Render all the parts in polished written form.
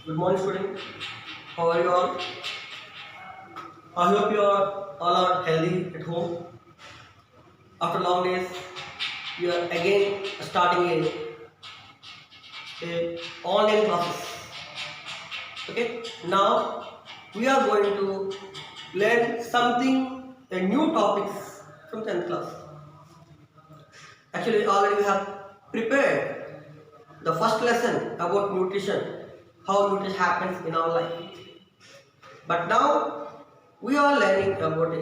Good morning, student. How are you all? I hope you are all are healthy at home. After long days, we are again starting a online classes. Okay. Now we are going to learn something, a new topics from 10th class. Actually, already we have prepared the first lesson about nutrition, how nutrition happens in our life. But now we are learning about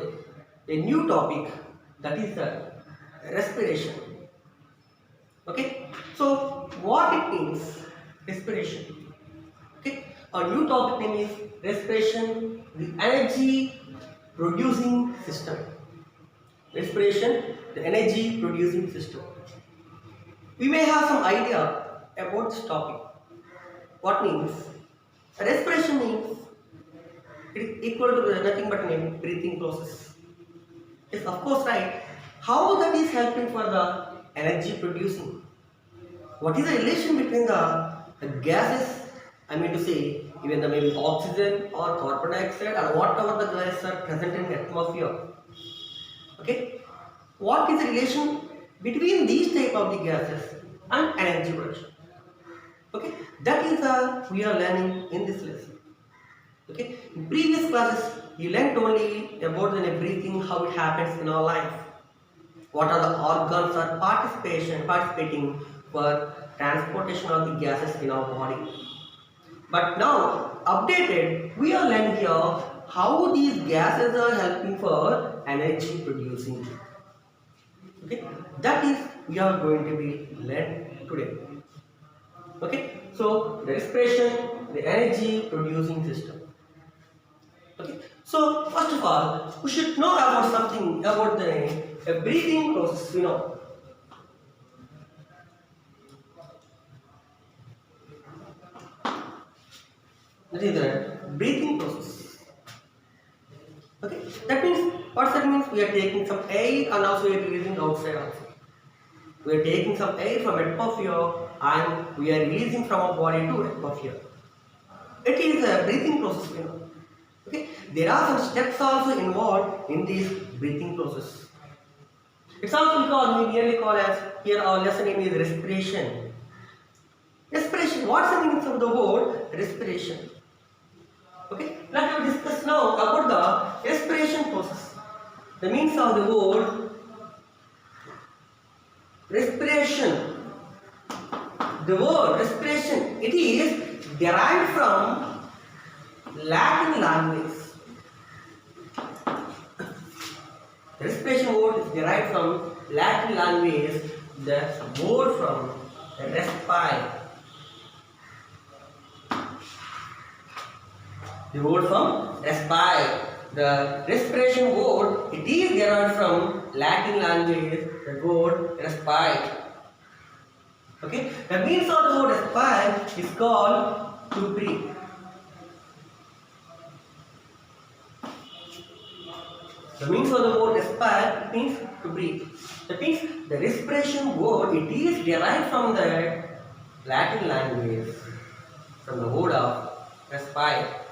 a new topic, that is respiration. Okay, so what it means, respiration. Okay, our new topic name is respiration, the energy producing system. Respiration, the energy producing system. We may have some idea about this topic. What means? Respiration means it is equal to nothing but a breathing process. Yes, of course, right. How that is helping for the energy producing? What is the relation between the gases? I mean to say, even the maybe oxygen or carbon dioxide or whatever the gases are present in the atmosphere. Okay, what is the relation between these type of the gases and energy production? Okay, that is we are learning in this lesson. Okay, in previous classes you learnt only about the breathing, how it happens in our life, what are the organs are participating for transportation of the gases in our body. But now updated, we are learning here how these gases are helping for energy producing. Okay, that is we are going to be learned today. Okay, so the respiration, the energy producing system. Okay, so first of all, we should know about something about the breathing process. That is the breathing process. Okay, that means what that means? We are taking some air and also we are releasing outside also. We are taking some air from atmosphere and we are releasing from our body to atmosphere. It is a breathing process. Okay, there are some steps also involved in this breathing process. It's also called, we nearly call as, here our lesson name is respiration. Respiration, what's the meaning of the word respiration? Okay, let us discuss now about the respiration process. The meaning of the word respiration. The word respiration, it is derived from Latin language. The respiration word is derived from Latin language, the word from respire. The word from respire. The respiration word, it is derived from Latin language, the word respire. Okay, the meaning of the word respire is called to breathe. The meaning of the word respire means to breathe. That means the respiration word, it is derived from the Latin language, from the word of respire.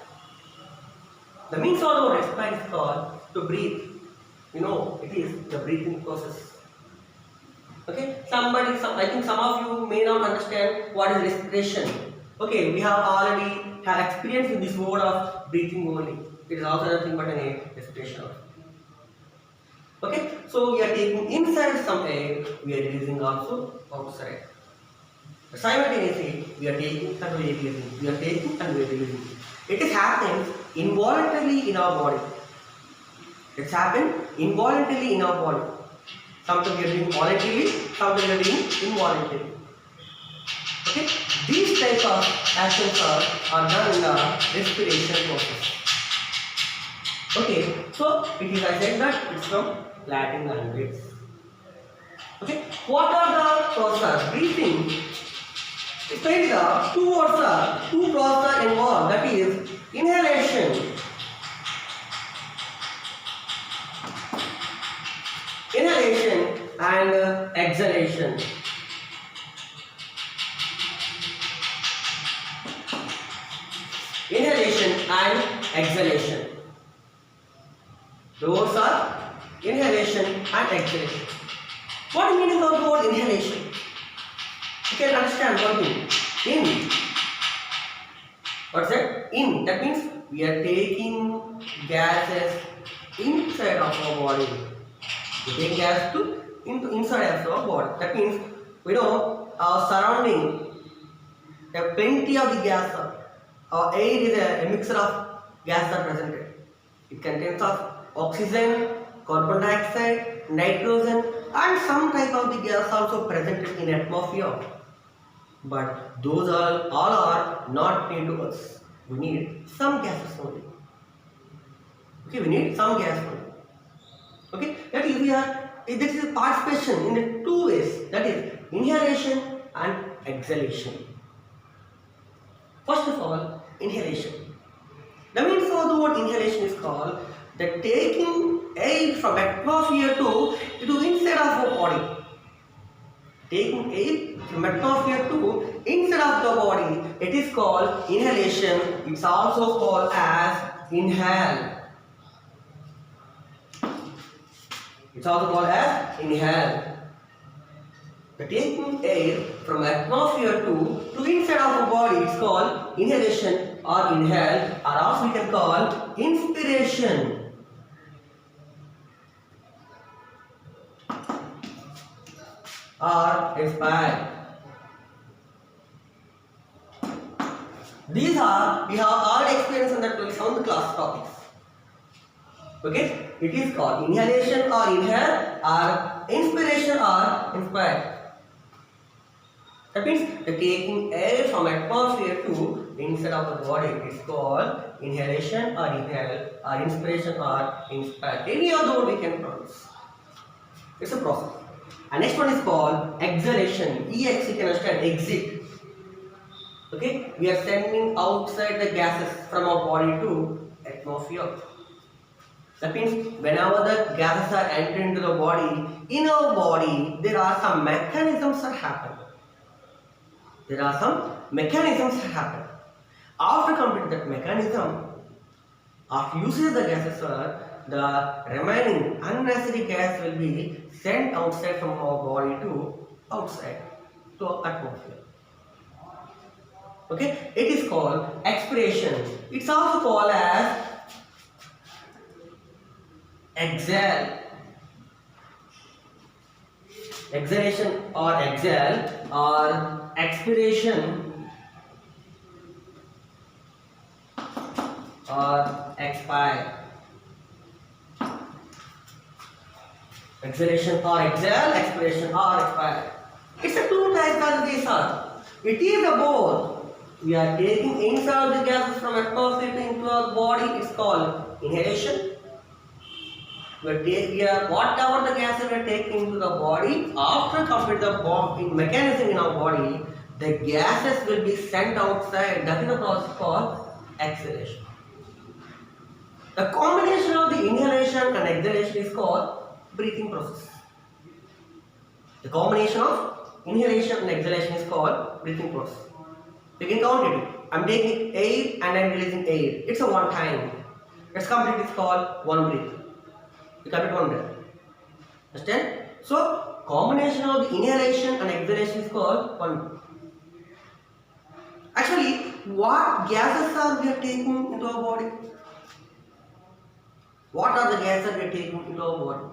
The meaning of the word respire is called to breathe. It is the breathing process. Okay, I think some of you may not understand what is respiration. Okay, we have already had experience with this word of breathing only. It is also nothing but a respiration. Okay, so we are taking inside some air, we are releasing also outside. Simultaneously, we are taking and we are releasing. We are taking and we are releasing. It is happening involuntarily in our body. It's happened involuntarily in our body. Sometimes we are doing voluntarily, sometimes we are doing involuntarily. Okay, these types of actions are done in the respiration process. Okay, so it is, I said that it's from Latin language. Okay, what are the processes? Breathing. Especially the two processes are involved. That is inhalation. Inhalation and exhalation. exhalation. Those are inhalation and exhalation. What is the meaning of the word inhalation? You can understand one thing. In. What's that? In. That means we are taking gases inside of our body. We take gas into inside of our body. That means we know our surrounding. There are plenty of the gas. Our air is a mixture of gas are presented. It contains of oxygen, carbon dioxide, nitrogen, and some type of the gas also presented in atmosphere. But those all are not needed to us. We need some gases only. Okay, we need some gas only. Okay, that is this is participation in the two ways. That is inhalation and exhalation. First of all, inhalation. The meaning of the word inhalation is called the taking air from atmosphere to inside of our body. Taking air from atmosphere to inside of the body, it is called inhalation. It's also called as inhale. It's also called as inhale. The taking air from atmosphere to inside of the body is called inhalation or inhale, or also we can call inspiration. Or expire. These are we have all experienced in the 7th class topics. Okay, it is called inhalation or inhale or inspiration or inspire. That means the taking air from atmosphere to inside of the body is called inhalation or inhale or inspiration or inspire. Any of the word we can pronounce. It's a process. And next one is called exhalation. EX you can understand exit. Okay, we are sending outside the gases from our body to atmosphere. That means whenever the gases are entering into the body, in our body there are some mechanisms that happen. There are some mechanisms that happen. After completing that mechanism, after using the gases, the remaining unnecessary gas will be sent outside from our body to outside to atmosphere. Okay, it is called expiration. It's also called as exhale. Exhalation or exhale or expiration or expire. Exhalation or exhale, expiration or expire. It's a two types of these are. It is a both. We are taking inside the gases from atmosphere into our body. It's called inhalation. Whatever the gases we are taking into the body, after complete the mechanism in our body, the gases will be sent outside. That is the process called exhalation. The combination of the inhalation and exhalation is called breathing process. The combination of inhalation and exhalation is called breathing process. You can count it. I'm taking air and I'm releasing air. It's a one time. It's complete. It's called one breath. You complete one breath. Understand? So combination of the inhalation and exhalation is called one breath. Actually, what gases are we are taking into our body? What are the gases we are taking into our body?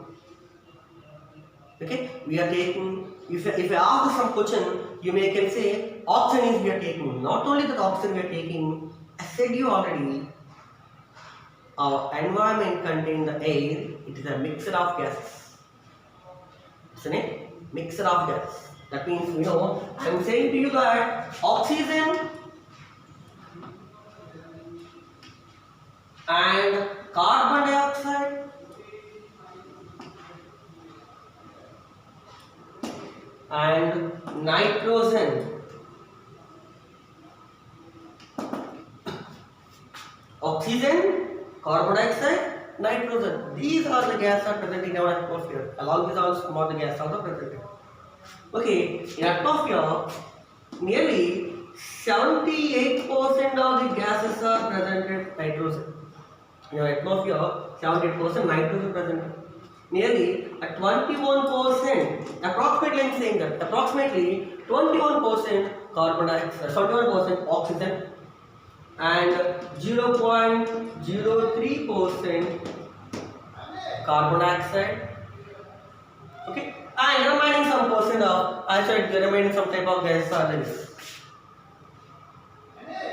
Okay, we are taking. If I ask some question, you can say oxygen is we are taking. Not only that oxygen we are taking. I said you already. Our environment contains the air. It is a mixture of gases. Isn't it? Mixture of gases. That means I am saying to you that oxygen and carbon dioxide and nitrogen, oxygen, carbon dioxide, nitrogen. These are the gases are present in our atmosphere. Along with all some of the gases are present. Okay, in atmosphere, nearly 78% of the gases are present in nitrogen. In our atmosphere, 78% nitrogen present. Nearly at 21%, approximately I'm saying that, approximately 21% carbon dioxide, 71% oxygen, and 0.03% carbon dioxide. Okay, and remaining some percent of, I said the remaining some type of gas are there.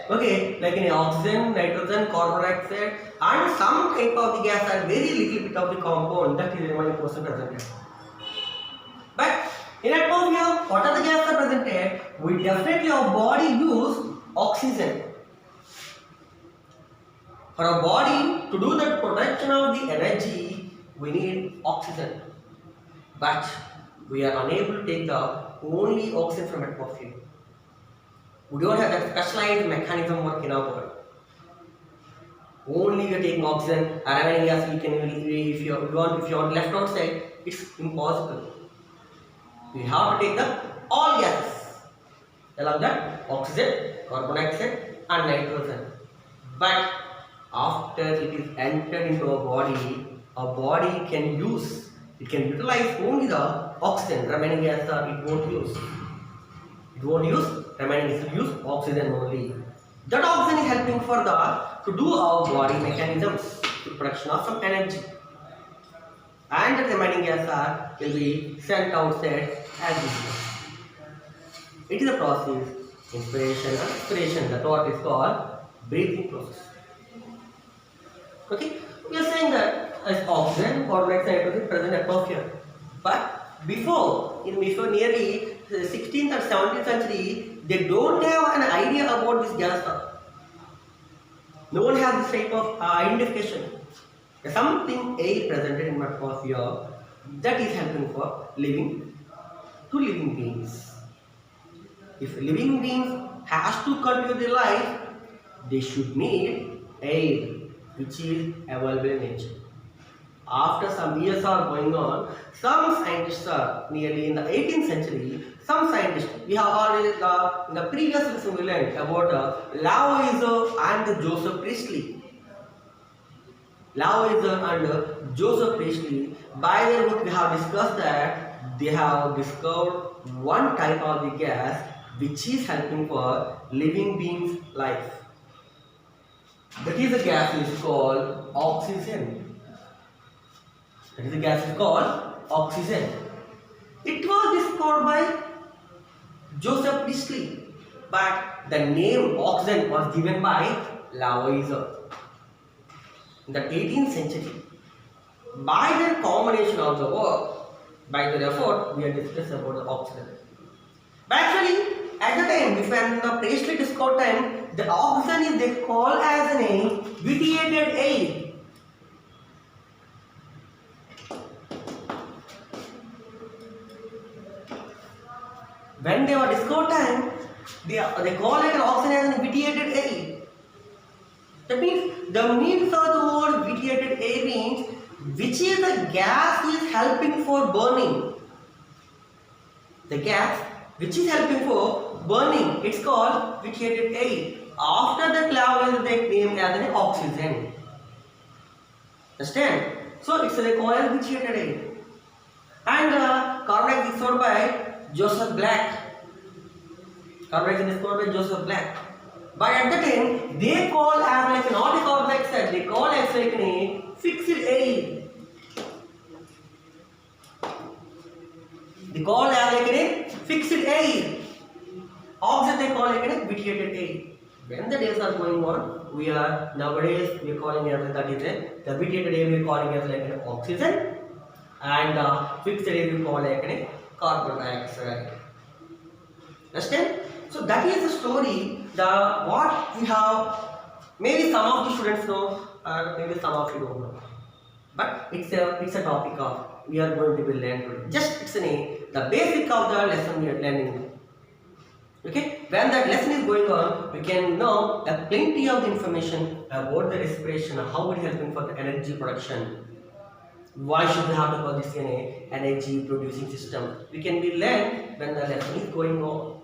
Okay, like in oxygen, nitrogen, carbon dioxide, and some type of the gas are very little bit of the compound that is remaining percent presented. But in atmosphere, what are the gases are presented? We definitely our body use oxygen. For our body to do the production of the energy, we need oxygen. But we are unable to take the only oxygen from atmosphere. We don't have that specialized mechanism work in our body. Only we are taking oxygen, remaining gas we can, if you want left outside, it's impossible. We have to take the all gases, along that oxygen, carbon dioxide, and nitrogen. But after it is entered into our body can use, it can utilize only the oxygen. Remaining gas it won't use. It won't use remaining. It will use oxygen only. That oxygen is helping for to do our body mechanisms, to production of some energy. And the remaining gas will be sent outside as usual. It is a process, inspiration and expiration. That's what is called breathing process. Okay, we are saying that as oxygen, carbon dioxide is present in atmosphere. But before nearly 16th or 17th century, they don't have an idea about this gas. No one has this type of identification. Something air presented in atmosphere that is helping for living beings. If living beings has to continue their life, they should need air which is available in nature. After some years are going on, some scientists are nearly in the 18th century. Some scientists, we have already in the previous lesson we learned about Lavoisier and Joseph Priestley. Lavoisier and Joseph Priestley, by their work we have discussed that they have discovered one type of the gas which is helping for living beings' life. That is the gas is called oxygen. That is the gas is called oxygen. It was discovered by Joseph Priestley, but the name oxygen was given by Lavoisier in the 18th century. By their combination of the work, by their effort, we are discussed about the oxygen. But actually, at the time, when the Priestley discovered time, the oxygen is they call as a name vitiated air. When they were discovered time, they call it an oxygen as a vitiated air. That means the means of the word vitiated air means which is the gas is helping for burning. The gas which is helping for burning, it's called vitiated air. After that Lavoisier they named as an oxygen. Understand? So it's a called vitiated air. And carbon dioxide is discovered by Joseph Black. Carbon dioxide is discovered by Joseph Black. But at the time, they call as like not a carbon dioxide, they call as like a fixed air. They call as like a fixed air. Oxygen they call like a vitiated air. When the days are going on, we are nowadays we are calling as that is the vitiated air we are calling as like an oxygen, and fixed air we call like a carbon dioxide. Understand? So that is the story. What we have. Maybe some of the students know, or maybe some of you don't know. But it's a topic of we are going to be learning today. Just it's the basic of the lesson we are learning. Okay, when that lesson is going on, we can know plenty of the information about the respiration, how it is helping for the energy production. Why should we have to call this energy producing system? We can be learned when the lesson is going on.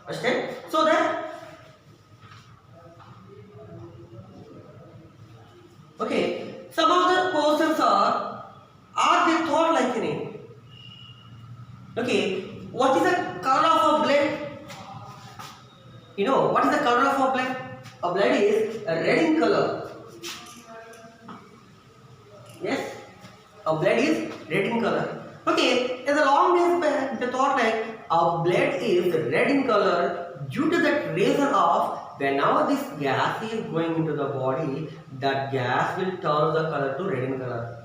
Understand? So Okay, what is the color of a blood? You know what is the color of a blood? A blood is red in color. Yes, a blood is red in color. Okay, in the long days back, they thought like our blood is red in color due to that reason of whenever this gas is going into the body, that gas will turn the color to red in color.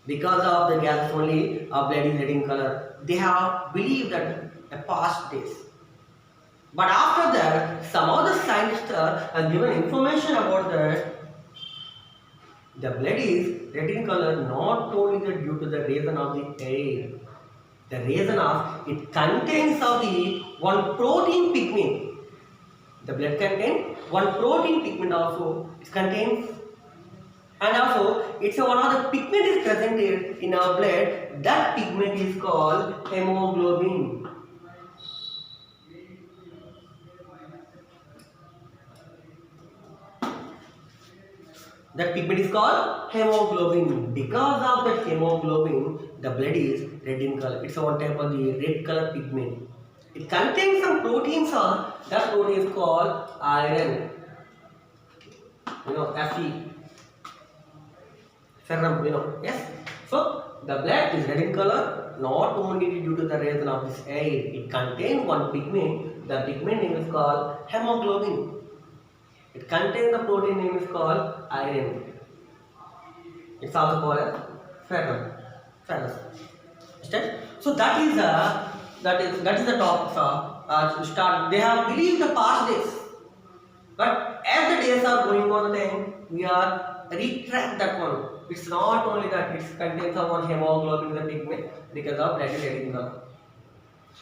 Because of the gas only, our blood is red in color. They have believed that a past days. But after that, some other scientists have given information about that the blood is red in color not only due to the reason of the air. The reason of it contains of the one protein pigment. The blood contains one protein pigment also. It contains, and also it's one of the pigment is presented in our blood. That pigment is called hemoglobin. That pigment is called hemoglobin. Because of that hemoglobin, the blood is red in color. It's one type of the red color pigment. It contains some proteins on that protein is called iron. You know, Fe. Ferrum, you know, yes. So the blood is red in color not only due to the reason of this air. It contains one pigment. The pigment name is called hemoglobin. It contains the protein name is called iron. It's also called as ferrum. Ferrous. Understand? So that is the topic to start. They have believed the past days, but as the days are going on, then we are retract that one. It's not only that it contains one hemoglobin the pigment because of blood is red in color.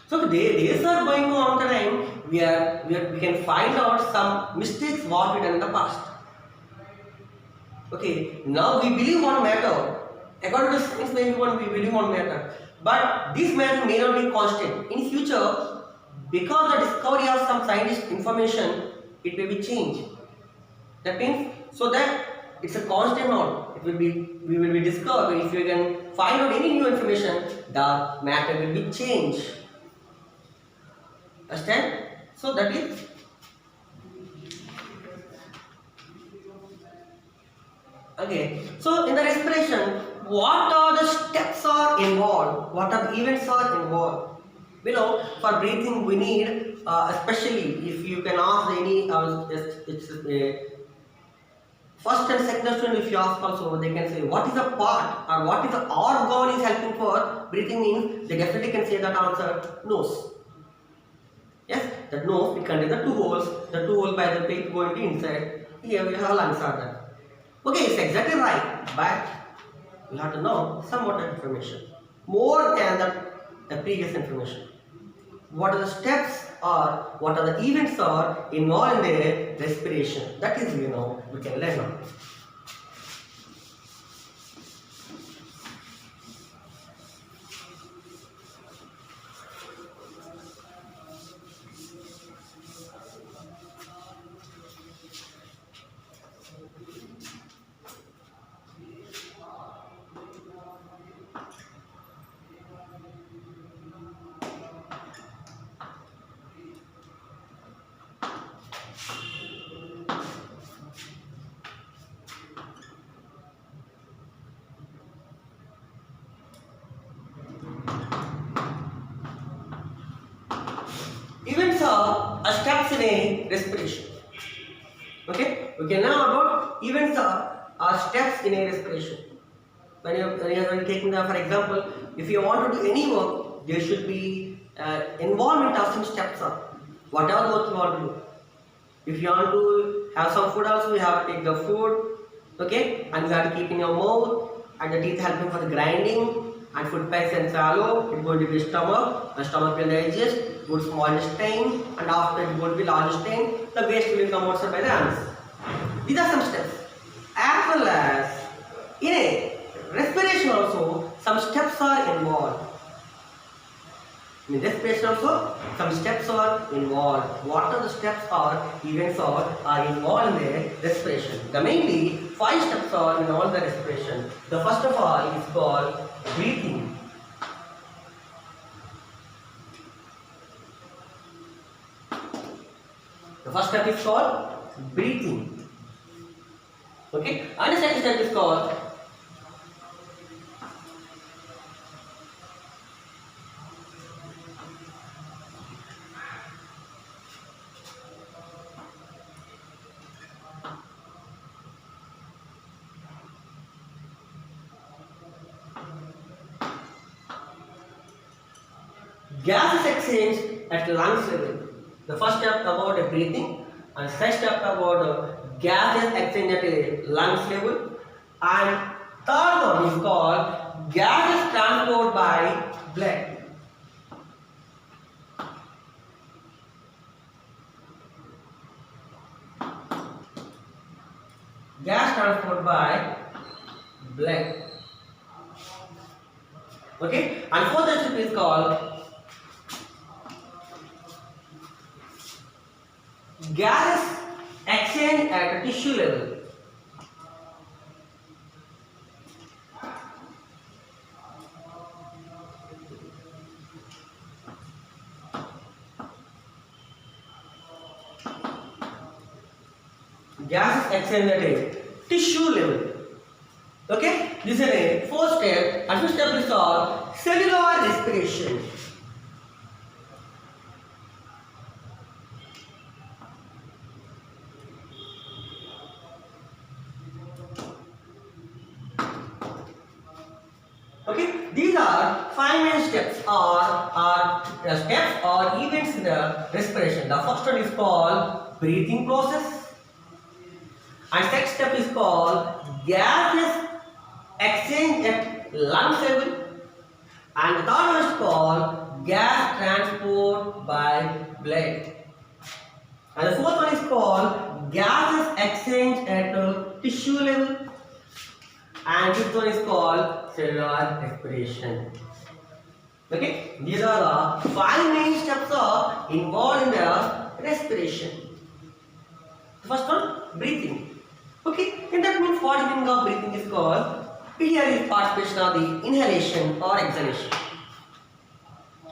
So the days are going on the time we can find out some mistakes what we done in the past. Okay, now we believe on matter. According to science, maybe we believe on matter. But this matter may not be constant. In future, because the discovery of some scientist information, it may be changed. That means so that it's a constant not. We will be discovered. If you can find out any new information, the matter will be changed. Understand? So that is okay. So in the respiration, what are the steps are involved? What are the events are involved? You know, for breathing we need, especially if you can ask any, first and second student, if you ask also, they can say what is the part or what is the organ is helping for breathing means, they definitely can say that answer, nose. Yes, that nose, it contains the two holes by the way go into inside. Here we have lungs are there. Okay, it's exactly right, but you have to know somewhat of information more than the previous information. What are the steps or what are the events are involved in the respiration? That is, you know, we can learn now. Events are steps in a respiration. Okay, we can learn about events are steps in a respiration. When you are taking the, for example, if you want to do any work, there should be involvement of some steps are. Whatever work you want to do. If you want to have some food also, you have to take the food, okay, and you have to keep in your mouth, and the teeth helping for the grinding, and food pipes and swallow. It's going to be stomach. The stomach will digest. Good small intestine, and after it would be large intestine. The waste will come outside by the anus. These are some steps. As well as in a respiration also, some steps are involved. In respiration also, some steps are involved. What are the steps or events are involved in the respiration? The mainly 5 steps are involved in the respiration. The first of all is called breathing. The first step is called breathing. Okay, and the second step is called gas is exchanged at lungs level. The first step about the breathing, and second step about the gas is exchanged at a lungs level, and third one is called gas is transported by blood. Gas transported by blood. Okay, and fourth step is called gas exchange at a tissue level. Gas is exchanged at a tissue level. Okay, this is a fourth step, and fifth step is called cellular respiration. Okay, these are five main steps or steps or events in the respiration. The first one is called breathing process, and second step is called gases exchange at lungs level, and the third one is called gas transport by blood, and the fourth one is called gases exchange at tissue level, and fifth one is called cellular respiration. Okay, these are the five main steps are involved in the respiration. The first one, breathing. Okay, and that means what meaning of breathing is called. Here is participation of the inhalation or exhalation.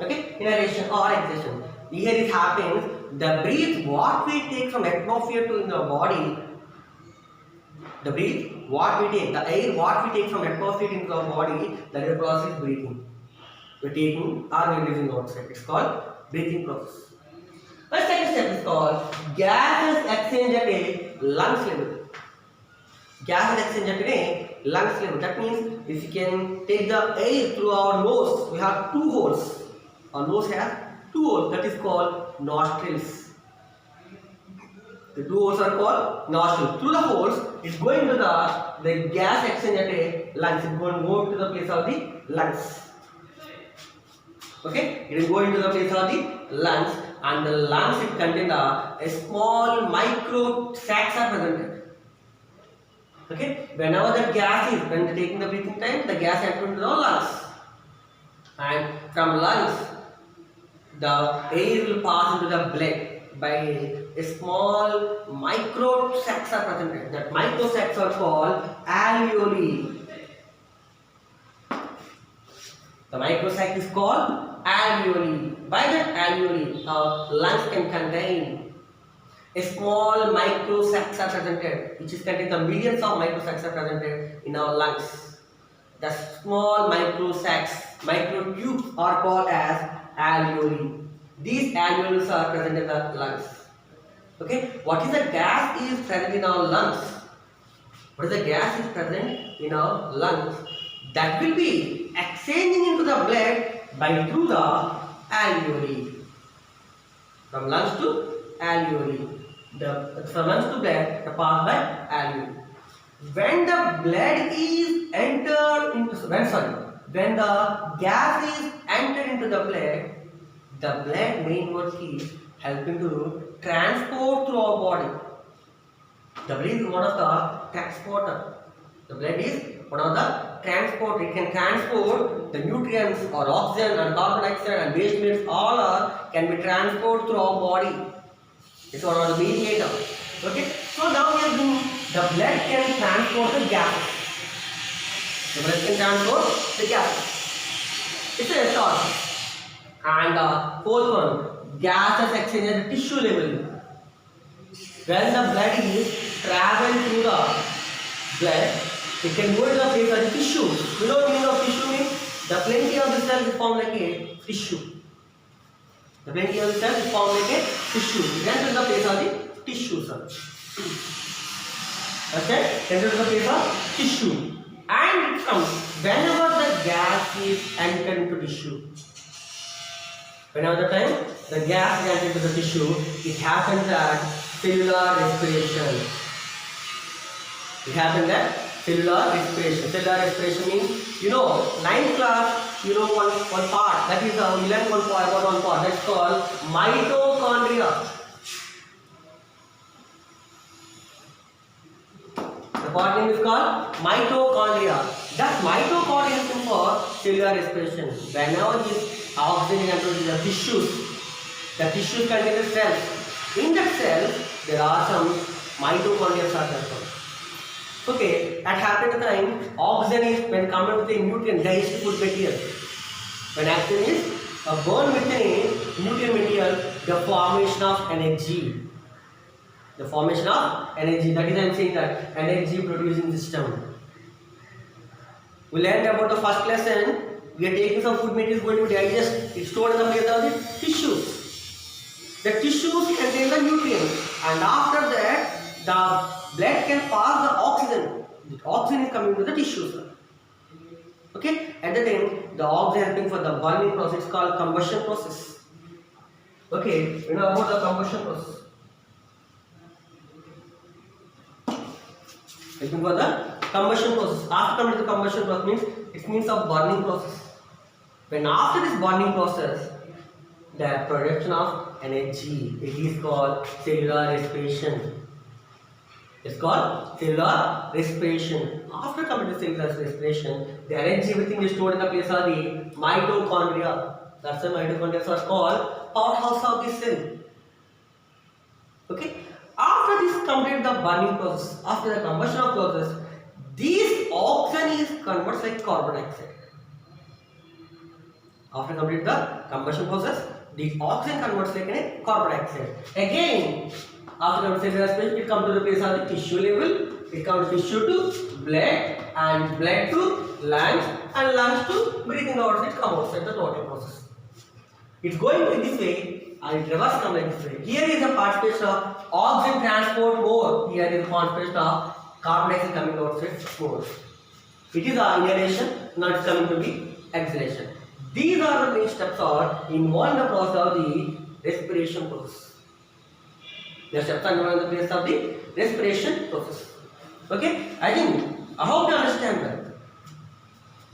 Okay, inhalation or exhalation. Here it happens. The breath what we take from atmosphere to in the body. The breath what we take, the air what we take from atmosphere into our body, that is the process is breathing. We are taking or we are releasing outside. It's called breathing process. The second step is called gases exchange at a lungs level. Gas is exchanged at a lungs level. That means if you can take the air through our nose, we have two holes. Our nose has two holes. That is called nostrils. The two holes are called nostrils. Through the holes, it's going to the gas exchange at a lungs. It's going to go to the place of the lungs. Okay, it is going to the place of the lungs, and the lungs it contain a small micro sacs are presented. Okay, whenever the gas is, when taking the breathing time, the gas enters into the lungs, and from lungs, the air will pass into the blood by a small micro sacs are presented. That micro sacs are called alveoli. The micro sac is called alveoli. By that alveoli, our lungs can contain a small micro sacs are presented, which is contained the millions of micro sacs are presented in our lungs. The small micro sacs, micro tubes are called as alveoli. These alveoli are present in the lungs. Okay, what is the gas is present in our lungs? What is the gas is present in our lungs? That will be exchanging into the blood by through the alveoli. From lungs to alveoli. From lungs to blood, the pass by alveoli. When the blood is entered into when the gas is entered into the blood main work is helping to transport through our body. The blood is one of the transporter. The blood is one of the transport. It can transport the nutrients or oxygen and carbon dioxide and waste metals. All can be transported through our body. It's one of the mediator. Okay. So now we are doing the blood can transport the gases. The blood can transport the gases. It's a thought. And fourth one, gases exchange at the tissue level. When the blood is travel through the blood, it can go to the place of the tissue. You know meaning of tissue means the plenty of the cells is formed like a tissue. The plenty of the cells is formed like a tissue. It enters the place of the tissue, sir. Okay, enters the place of tissue. And it comes whenever the gas is entered into tissue. Whenever the time the gas is entered into the tissue, it happens at cellular respiration. It happens at cellular respiration. Cellular respiration means, you know, 9th class, you know one part. That is we learn one part about one part. That's called mitochondria. The part name is called mitochondria. That mitochondria is for cellular respiration. Whenever this oxygen enters the tissues contain the cells. In that cell, there are some mitochondria are there. Okay, that happens at the time oxygen is when coming with a nutrient digestive food material. When action is burned with a nutrient material, the formation of energy. The formation of energy. That is I am saying that energy producing system. We learned about the first lesson. We are taking some food material going to digest. It's stored in the place of the tissues. The tissues contain the nutrients, and after that, the blood can pass the oxygen. The oxygen is coming to the tissues. Okay, at the time, the oxygen helping for the burning process is called combustion process. Okay, you know about the combustion process. Helping for the combustion process. After coming to the combustion process means it means a burning process. When after this burning process, the production of energy, it is called cellular respiration. It's called cellular respiration. After coming to cellular respiration, the energy, everything is stored in the place of the mitochondria. That's why mitochondria are called powerhouse of the cell. Okay. After this complete the burning process, after the combustion of process, this oxygen is converted like carbon dioxide. After complete the combustion process, the oxygen converts like a carbon dioxide. Again, after the cellular respiration, it comes to the place of the tissue level. It comes tissue to blood, and blood to lungs, and lungs to breathing outside. It comes outside the total process. It's going in this way, and it reverse comes like this way. Here is the participation of oxygen transport more. Here is the participation of carbon dioxide coming outside more. It is our inhalation. Now it's coming to the exhalation. These are the main steps are involved in the process of the respiration process. The steps are involved in the process of the respiration process. Okay, I hope you understand that.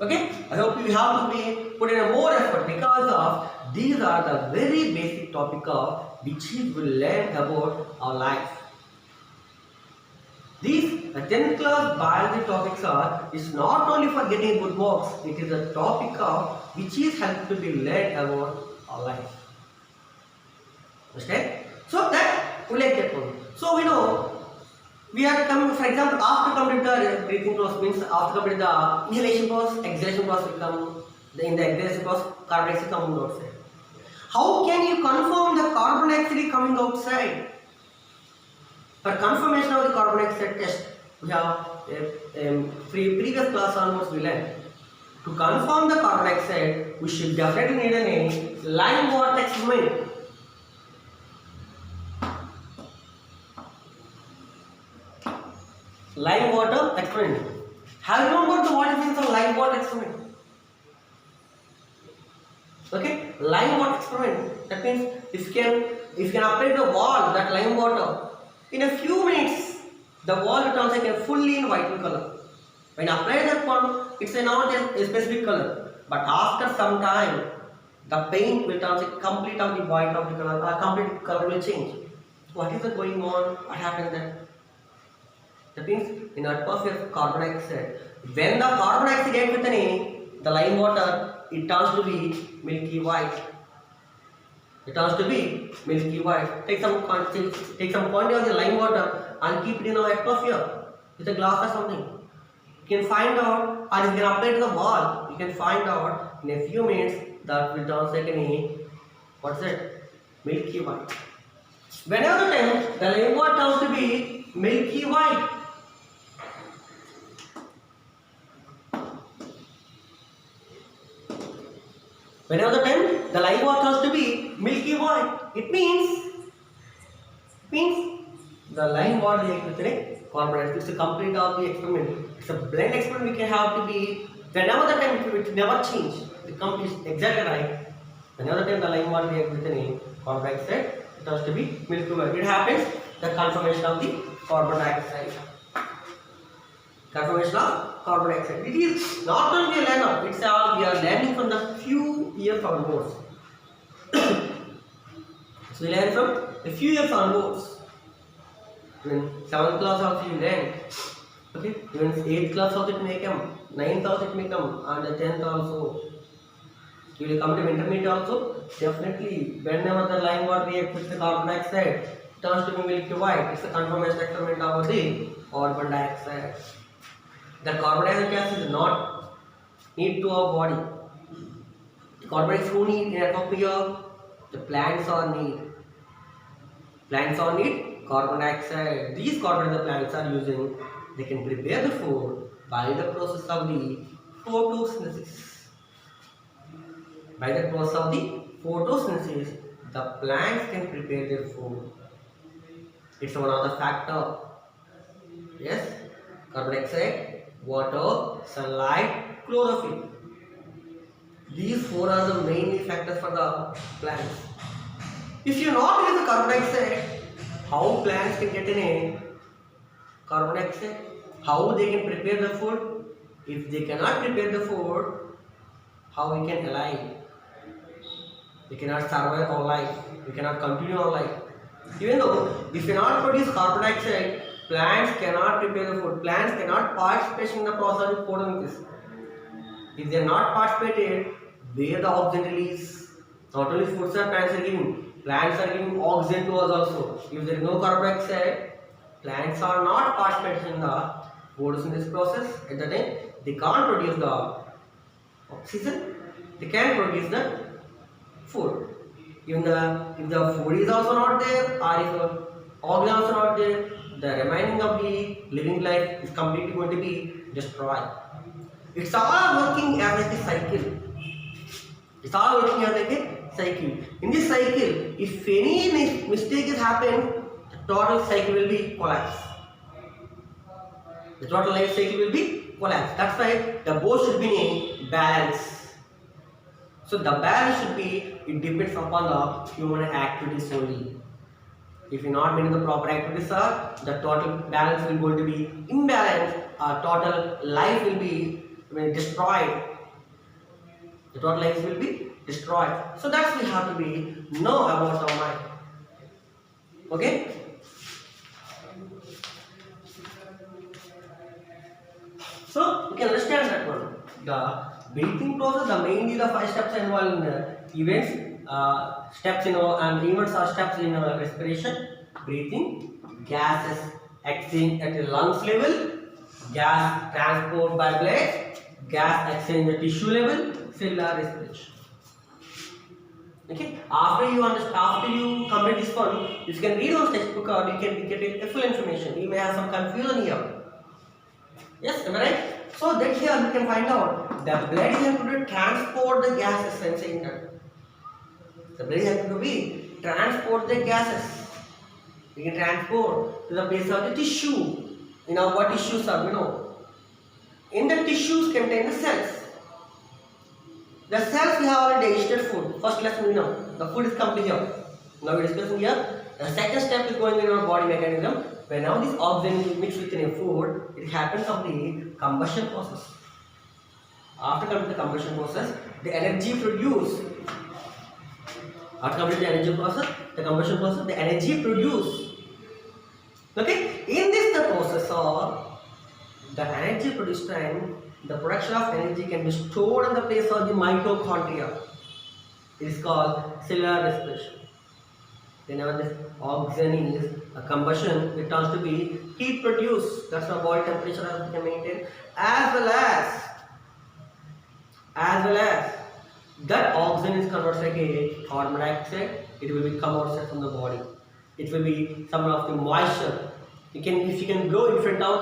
Okay, I hope you have to be put in a more effort because of these are the very basic topic of which we will learn about our life. These 10th class biology topics are is not only for getting good marks, it is a topic of which is helping to be learned about our life. Understand? So that we like that one. So we know we are coming, for example, after complete the breathing process means after complete the inhalation process, exhalation process will come. In the exhalation process, carbon dioxide coming outside. How can you confirm the carbon dioxide coming outside? For confirmation of the carbon dioxide test, we have previous class almost we learned. To confirm the carbon dioxide, we should definitely need a lime water experiment. Lime water experiment. Have you known about what is the lime water experiment? Okay, lime water experiment. That means if you can apply the wall that lime water, in a few minutes the wall will turn like fully in white color. When you apply that one, it's not a specific color, but after some time the paint will turn like complete of the white of the color, complete color will change. What is going on? What happened then? That means in atmosphere of carbon dioxide, when the carbon dioxide gets with the lime water, it turns to be milky white. It turns to be milky white. Take some quantity of the lime water and keep it in our atmosphere with a glass or something. You can find out, or you can apply to the wall. You can find out in a few minutes that will turn like what's it? Milky white. Whenever the time the lime water turns to be milky white. Whenever the time the lime water turns to be milky white, it means the lime water reacts with a carbon dioxide. It's a complete of the experiment. It's a blend experiment. We can have to be whenever the time it never change. The complete is exactly right. Whenever the time the lime water reacts with a carbon dioxide, it has to be milky white. It happens the conformation of the carbon dioxide. Conformation of carbon dioxide. It is not only a learner. It's all we are learning from the few years onwards. So we learn from a few years onwards. When 7th class also you learn. Okay, even 8th class also it may come, 9th also it may come, and the 10th also. You will come to intermediate also. Definitely, whenever the lime water reacts with the carbon dioxide, it turns to be milky white. It's a conformation experiment of the carbon dioxide. The carbon dioxide gas is not need to our body. The carbon dioxide who need in atmosphere? The plants are need. Plants are need carbon dioxide. These carbon dioxide plants are using. They can prepare the food by the process of the photosynthesis. By the process of the photosynthesis, the plants can prepare their food. It's one of the factor. Yes, carbon dioxide, water, sunlight, chlorophyll. These four are the main factors for the plants. If you not use the carbon dioxide, how plants can get in a carbon dioxide? How they can prepare the food? If they cannot prepare the food, how we can alive? We cannot survive our life. We cannot continue our life. Even though if we cannot produce carbon dioxide, plants cannot prepare the food. Plants cannot participate in the process of photosynthesis. If they are not participated, where the oxygen release? Not only foods are plants are giving, plants are giving oxygen to us also. If there is no carbon dioxide, plants are not participating in the photosynthesis process. At the time, they can't produce the oxygen. They can produce the food. Even if the food is also not there, or if oxygen also not there, the remaining of the living life is completely going to be destroyed. It's all working as like a cycle. It's all working as like a cycle. In this cycle, if any mistake is happened, the total cycle will be collapsed. The total life cycle will be collapsed. That's why the both should be in balance. So the balance should be, it depends upon the human activities only. If you not making the proper activities, the total balance will going to be imbalanced. Total life will be destroyed. The total life will be destroyed. So that's we have to be know about our mind. Okay. So you can understand that one. The breathing process, the mainly the 5 steps involved in events, steps in and events are steps in respiration, breathing, gases exchange at the lungs level, gas transport by blood, gas exchange at tissue level, cellular respiration. Okay. After you understand, after you complete this one, you can read on textbook or you can get a full information. You may have some confusion here. Yes, am I right? So that here you can find out the blood is able to transport the gases inside that. The blood is able to be transport the gases. We can transport to the place of the tissue. You know what tissues are, we know. In the tissues contain the cells. The cells we have already digested food. First lesson we know. The food is come to here. Now we are discussing here. The second step is going in our body mechanism. When now this oxygen is mixed with a food, it happens of the combustion process. After coming to the combustion process, the energy produced. After coming to the energy process, the combustion process, the energy produced. Okay, in this the process of the energy produced time, the production of energy can be stored in the place of the mitochondria. It is called cellular respiration. Whenever this oxygen is a combustion, it turns to be heat produced. That's why body temperature has been maintained. As well as that oxygen is converted like a carbon dioxide, it will become outside from the body. It will be some of the moisture. If you can go in front of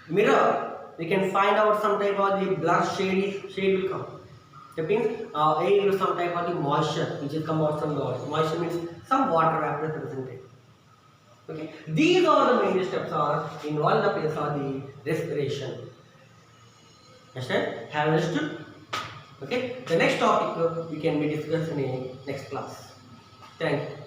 the mirror, we can find out some type of the blood shade will come. That means air is some type of the moisture which will come out from the body. Moisture means some water vapor represented. Okay, these are the main steps are involved in the place of the respiration. Understand? Have understood? Okay. The next topic we can be discussed in a next class. Thank you.